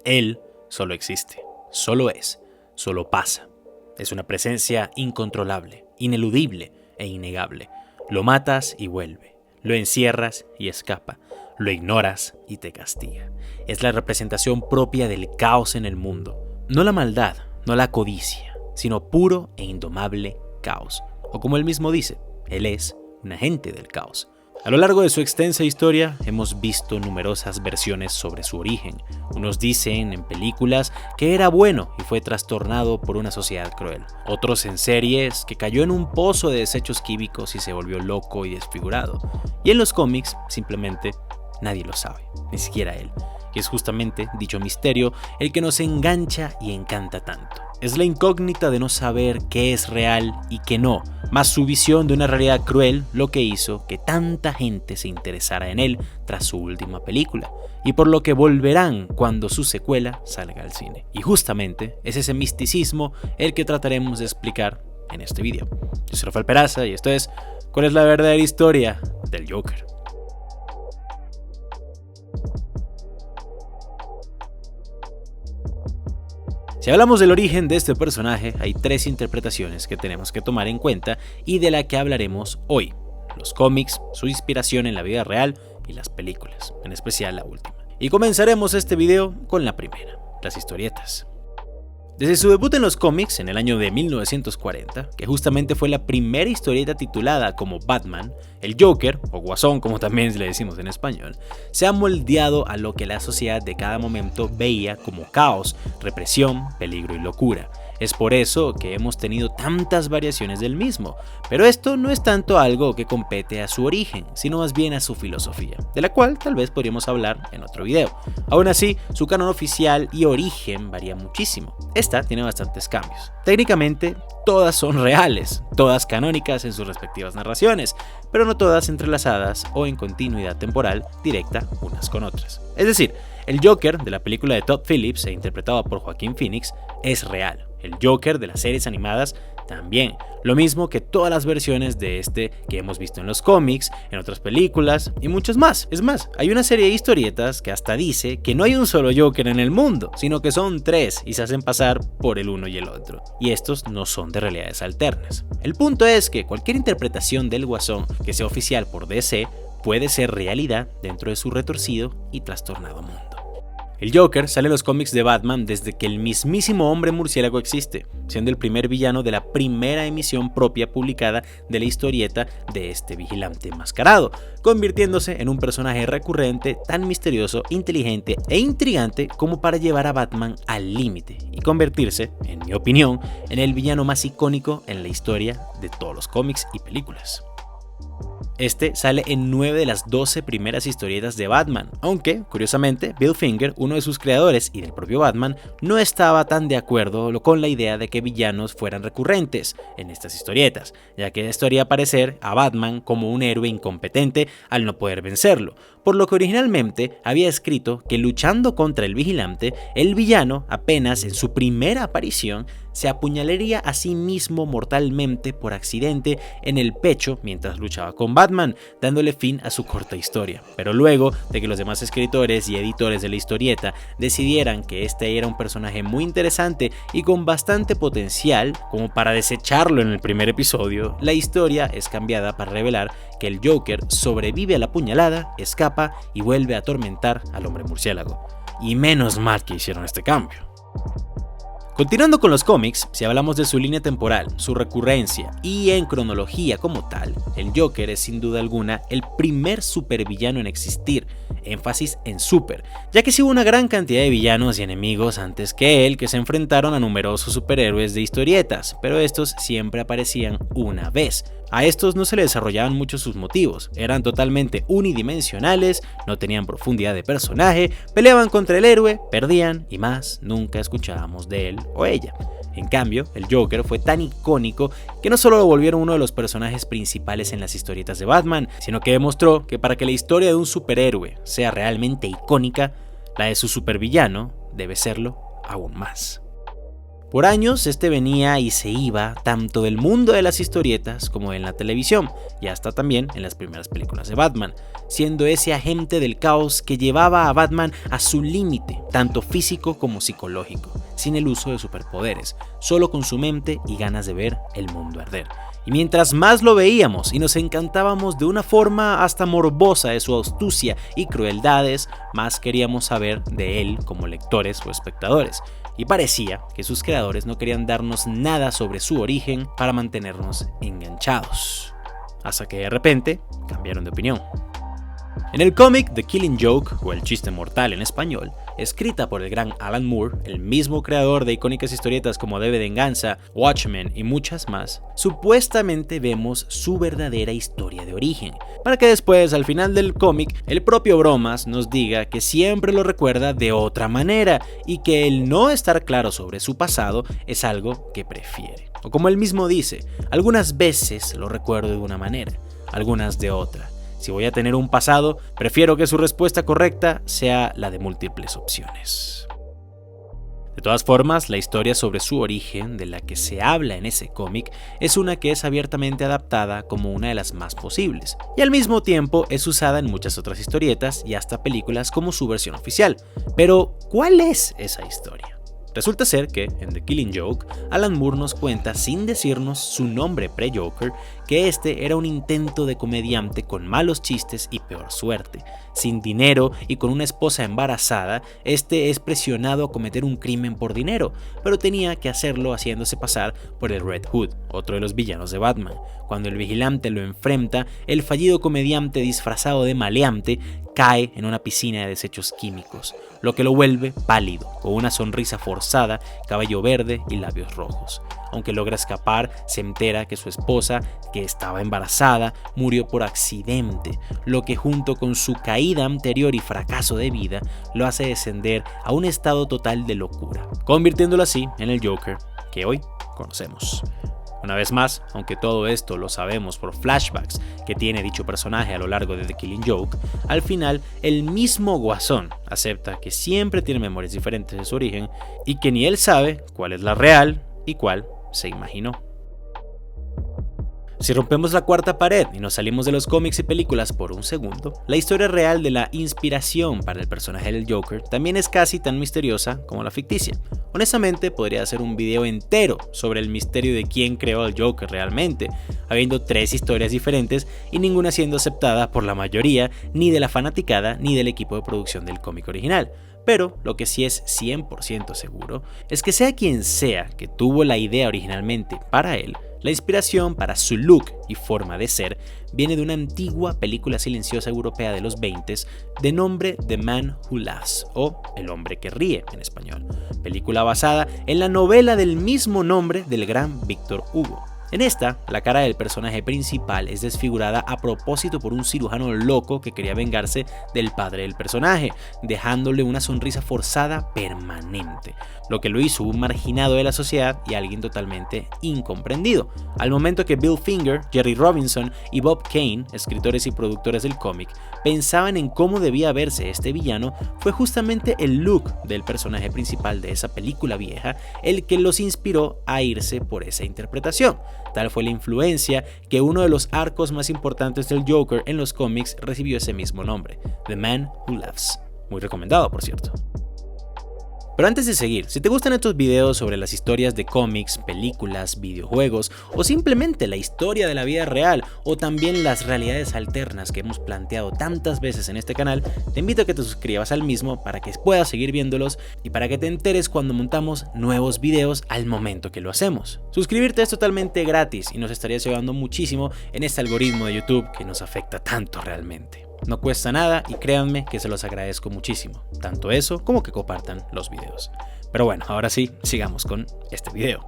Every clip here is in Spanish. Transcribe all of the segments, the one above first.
Él solo existe, solo es, solo pasa. Es una presencia incontrolable, ineludible e innegable. Lo matas y vuelve, lo encierras y escapa, lo ignoras y te castiga. Es la representación propia del caos en el mundo. No la maldad, no la codicia, sino puro e indomable caos. O como él mismo dice, él es un agente del caos. A lo largo de su extensa historia hemos visto numerosas versiones sobre su origen. Unos dicen en películas que era bueno y fue trastornado por una sociedad cruel. Otros en series que cayó en un pozo de desechos químicos y se volvió loco y desfigurado. Y en los cómics simplemente nadie lo sabe, ni siquiera él. Y es justamente dicho misterio el que nos engancha y encanta tanto. Es la incógnita de no saber qué es real y qué no, más su visión de una realidad cruel lo que hizo que tanta gente se interesara en él tras su última película, y por lo que volverán cuando su secuela salga al cine. Y justamente es ese misticismo el que trataremos de explicar en este video. Yo soy Rafael Peraza y esto es ¿Cuál es la verdadera historia del Joker? Si hablamos del origen de este personaje, hay tres interpretaciones que tenemos que tomar en cuenta y de la que hablaremos hoy: los cómics, su inspiración en la vida real y las películas, en especial la última. Y comenzaremos este video con la primera, las historietas. Desde su debut en los cómics en el año de 1940, que justamente fue la primera historieta titulada como Batman, el Joker, o Guasón como también le decimos en español, se ha moldeado a lo que la sociedad de cada momento veía como caos, represión, peligro y locura. Es por eso que hemos tenido tantas variaciones del mismo, pero esto no es tanto algo que compete a su origen, sino más bien a su filosofía, de la cual tal vez podríamos hablar en otro video. Aún así, su canon oficial y origen varía muchísimo. Esta tiene bastantes cambios. Técnicamente, todas son reales, todas canónicas en sus respectivas narraciones, pero no todas entrelazadas o en continuidad temporal directa unas con otras. Es decir, el Joker de la película de Todd Phillips interpretado por Joaquín Phoenix es real. El Joker de las series animadas también, lo mismo que todas las versiones de este que hemos visto en los cómics, en otras películas y muchos más. Es más, hay una serie de historietas que hasta dice que no hay un solo Joker en el mundo, sino que son tres y se hacen pasar por el uno y el otro. Y estos no son de realidades alternas. El punto es que cualquier interpretación del Guasón que sea oficial por DC puede ser realidad dentro de su retorcido y trastornado mundo. El Joker sale en los cómics de Batman desde que el mismísimo hombre murciélago existe, siendo el primer villano de la primera emisión propia publicada de la historieta de este vigilante enmascarado, convirtiéndose en un personaje recurrente, tan misterioso, inteligente e intrigante como para llevar a Batman al límite y convertirse, en mi opinión, en el villano más icónico en la historia de todos los cómics y películas. Este sale en 9 de las 12 primeras historietas de Batman, aunque, curiosamente, Bill Finger, uno de sus creadores y del propio Batman, no estaba tan de acuerdo con la idea de que villanos fueran recurrentes en estas historietas, ya que esto haría parecer a Batman como un héroe incompetente al no poder vencerlo, por lo que originalmente había escrito que luchando contra el vigilante, el villano, apenas en su primera aparición, se apuñalaría a sí mismo mortalmente por accidente en el pecho mientras luchaba con Batman, dándole fin a su corta historia. Pero luego de que los demás escritores y editores de la historieta decidieran que este era un personaje muy interesante y con bastante potencial como para desecharlo en el primer episodio, la historia es cambiada para revelar que el Joker sobrevive a la puñalada, escapa y vuelve a atormentar al hombre murciélago. Y menos mal que hicieron este cambio. Continuando con los cómics, si hablamos de su línea temporal, su recurrencia y en cronología como tal, el Joker es sin duda alguna el primer supervillano en existir, énfasis en super, ya que sí hubo una gran cantidad de villanos y enemigos antes que él que se enfrentaron a numerosos superhéroes de historietas, pero estos siempre aparecían una vez. A estos no se les desarrollaban mucho sus motivos, eran totalmente unidimensionales, no tenían profundidad de personaje, peleaban contra el héroe, perdían y más, nunca escuchábamos de él o ella. En cambio, el Joker fue tan icónico que no solo lo volvieron uno de los personajes principales en las historietas de Batman, sino que demostró que para que la historia de un superhéroe sea realmente icónica, la de su supervillano debe serlo aún más. Por años este venía y se iba tanto del mundo de las historietas como en la televisión y hasta también en las primeras películas de Batman, siendo ese agente del caos que llevaba a Batman a su límite, tanto físico como psicológico, sin el uso de superpoderes, solo con su mente y ganas de ver el mundo arder. Y mientras más lo veíamos y nos encantábamos de una forma hasta morbosa de su astucia y crueldades, más queríamos saber de él como lectores o espectadores. Y parecía que sus creadores no querían darnos nada sobre su origen para mantenernos enganchados. Hasta que de repente cambiaron de opinión. En el cómic The Killing Joke, o El Chiste Mortal en español, escrita por el gran Alan Moore, el mismo creador de icónicas historietas como D de Venganza, Watchmen y muchas más, supuestamente vemos su verdadera historia de origen, para que después, al final del cómic, el propio Bromas nos diga que siempre lo recuerda de otra manera y que el no estar claro sobre su pasado es algo que prefiere. O como él mismo dice, algunas veces lo recuerdo de una manera, algunas de otra. Si voy a tener un pasado, prefiero que su respuesta correcta sea la de múltiples opciones. De todas formas, la historia sobre su origen, de la que se habla en ese cómic, es una que es abiertamente adaptada como una de las más posibles, y al mismo tiempo es usada en muchas otras historietas y hasta películas como su versión oficial. Pero, ¿cuál es esa historia? Resulta ser que, en The Killing Joke, Alan Moore nos cuenta, sin decirnos su nombre pre-Joker, que este era un intento de comediante con malos chistes y peor suerte. Sin dinero y con una esposa embarazada, este es presionado a cometer un crimen por dinero, pero tenía que hacerlo haciéndose pasar por el Red Hood, otro de los villanos de Batman. Cuando el vigilante lo enfrenta, el fallido comediante disfrazado de maleante cae en una piscina de desechos químicos, lo que lo vuelve pálido, con una sonrisa forzada, cabello verde y labios rojos. Aunque logra escapar, se entera que su esposa, que estaba embarazada, murió por accidente, lo que junto con su caída anterior y fracaso de vida, lo hace descender a un estado total de locura, convirtiéndolo así en el Joker que hoy conocemos. Una vez más, aunque todo esto lo sabemos por flashbacks que tiene dicho personaje a lo largo de The Killing Joke, al final el mismo Guasón acepta que siempre tiene memorias diferentes de su origen y que ni él sabe cuál es la real y cuál se imaginó. Si rompemos la cuarta pared y nos salimos de los cómics y películas por un segundo, la historia real de la inspiración para el personaje del Joker también es casi tan misteriosa como la ficticia. Honestamente, podría hacer un video entero sobre el misterio de quién creó al Joker realmente, habiendo 3 historias diferentes y ninguna siendo aceptada por la mayoría, ni de la fanaticada ni del equipo de producción del cómic original. Pero lo que sí es 100% seguro es que sea quien sea que tuvo la idea originalmente para él, la inspiración para su look y forma de ser viene de una antigua película silenciosa europea de los 20s de nombre The Man Who Laughs, o El Hombre que Ríe en español, película basada en la novela del mismo nombre del gran Victor Hugo. En esta, la cara del personaje principal es desfigurada a propósito por un cirujano loco que quería vengarse del padre del personaje, dejándole una sonrisa forzada permanente, lo que lo hizo un marginado de la sociedad y alguien totalmente incomprendido. Al momento que Bill Finger, Jerry Robinson y Bob Kane, escritores y productores del cómic, pensaban en cómo debía verse este villano, fue justamente el look del personaje principal de esa película vieja el que los inspiró a irse por esa interpretación. Tal fue la influencia que uno de los arcos más importantes del Joker en los cómics recibió ese mismo nombre, The Man Who Laughs. Muy recomendado, por cierto. Pero antes de seguir, si te gustan estos videos sobre las historias de cómics, películas, videojuegos o simplemente la historia de la vida real o también las realidades alternas que hemos planteado tantas veces en este canal, te invito a que te suscribas al mismo para que puedas seguir viéndolos y para que te enteres cuando montamos nuevos videos al momento que lo hacemos. Suscribirte es totalmente gratis y nos estarías ayudando muchísimo en este algoritmo de YouTube que nos afecta tanto realmente. No cuesta nada y créanme que se los agradezco muchísimo, tanto eso como que compartan los videos. Pero bueno, ahora sí, sigamos con este video.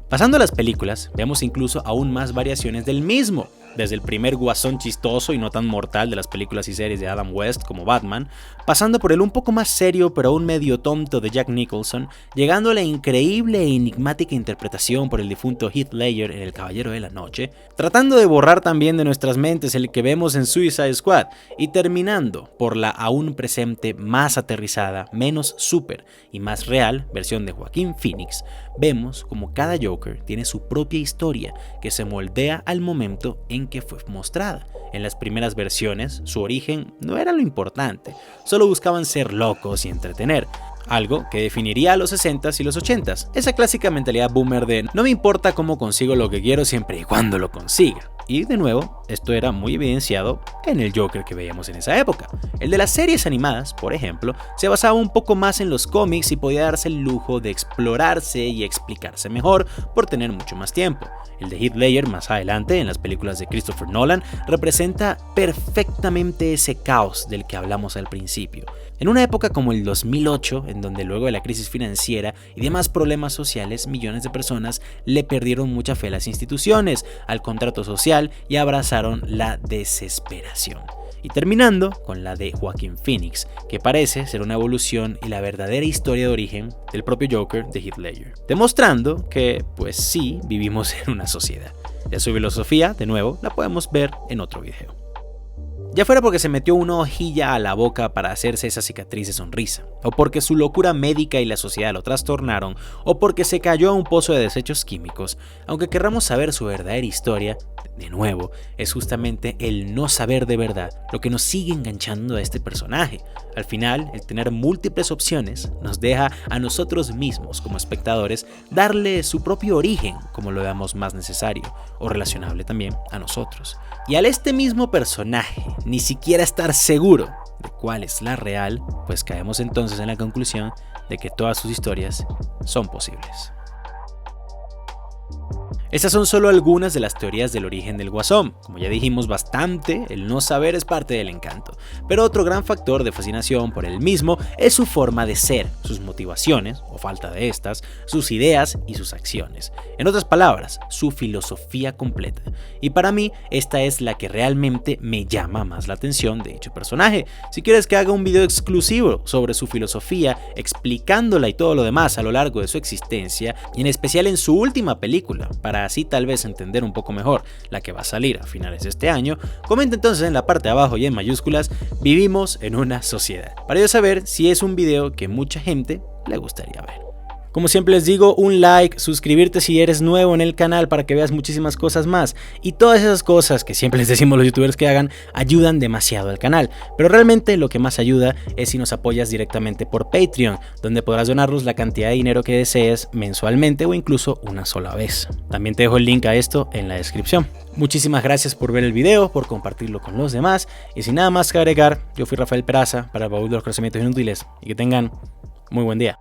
Pasando a las películas, vemos incluso aún más variaciones del mismo. desde el primer guasón chistoso y no tan mortal de las películas y series de Adam West como Batman, pasando por el un poco más serio pero aún medio tonto de Jack Nicholson, llegando a la increíble e enigmática interpretación por el difunto Heath Ledger en El Caballero de la Noche, tratando de borrar también de nuestras mentes el que vemos en Suicide Squad, y terminando por la aún presente, más aterrizada, menos super y más real versión de Joaquín Phoenix, vemos como cada Joker tiene su propia historia que se moldea al momento en que fue mostrada. En las primeras versiones, su origen no era lo importante, solo buscaban ser locos y entretener, algo que definiría a los 60s y los 80s, esa clásica mentalidad boomer de no me importa cómo consigo lo que quiero siempre y cuando lo consiga. Y de nuevo, esto era muy evidenciado en el Joker que veíamos en esa época. El de las series animadas, por ejemplo, se basaba un poco más en los cómics y podía darse el lujo de explorarse y explicarse mejor por tener mucho más tiempo. El de Heath Ledger más adelante, en las películas de Christopher Nolan, representa perfectamente ese caos del que hablamos al principio. En una época como el 2008, en donde luego de la crisis financiera y demás problemas sociales, millones de personas le perdieron mucha fe a las instituciones, al contrato social y abrazaron la desesperación. Y terminando con la de Joaquín Phoenix, que parece ser una evolución y la verdadera historia de origen del propio Joker de Heath Ledger, demostrando que, pues sí, vivimos en una sociedad. Ya su filosofía, de nuevo, la podemos ver en otro video. Ya fuera porque se metió una hojilla a la boca para hacerse esa cicatriz de sonrisa, o porque su locura médica y la sociedad lo trastornaron, o porque se cayó a un pozo de desechos químicos, aunque querramos saber su verdadera historia, de nuevo, es justamente el no saber de verdad lo que nos sigue enganchando a este personaje. Al final, el tener múltiples opciones nos deja a nosotros mismos como espectadores darle su propio origen como lo veamos más necesario o relacionable también a nosotros. Y al este mismo personaje ni siquiera estar seguro de cuál es la real, pues caemos entonces en la conclusión de que todas sus historias son posibles. Estas son solo algunas de las teorías del origen del Guasón. Como ya dijimos bastante, el no saber es parte del encanto, pero otro gran factor de fascinación por él mismo es su forma de ser, sus motivaciones, o falta de estas, sus ideas y sus acciones. En otras palabras, su filosofía completa. Y para mí, esta es la que realmente me llama más la atención de dicho personaje. Si quieres que haga un video exclusivo sobre su filosofía, explicándola y todo lo demás a lo largo de su existencia, y en especial en su última película, para así tal vez entender un poco mejor la que va a salir a finales de este año, comenta entonces en la parte de abajo y en mayúsculas, vivimos en una sociedad, para yo saber si es un video que mucha gente le gustaría ver. Como siempre les digo, un like, suscribirte si eres nuevo en el canal para que veas muchísimas cosas más, y todas esas cosas que siempre les decimos los youtubers que hagan ayudan demasiado al canal, pero realmente lo que más ayuda es si nos apoyas directamente por Patreon, donde podrás donarnos la cantidad de dinero que desees mensualmente o incluso una sola vez. También te dejo el link a esto en la descripción. Muchísimas gracias por ver el video, por compartirlo con los demás, y sin nada más que agregar, yo fui Rafael Peraza para el baúl de los conocimientos inútiles, y que tengan muy buen día.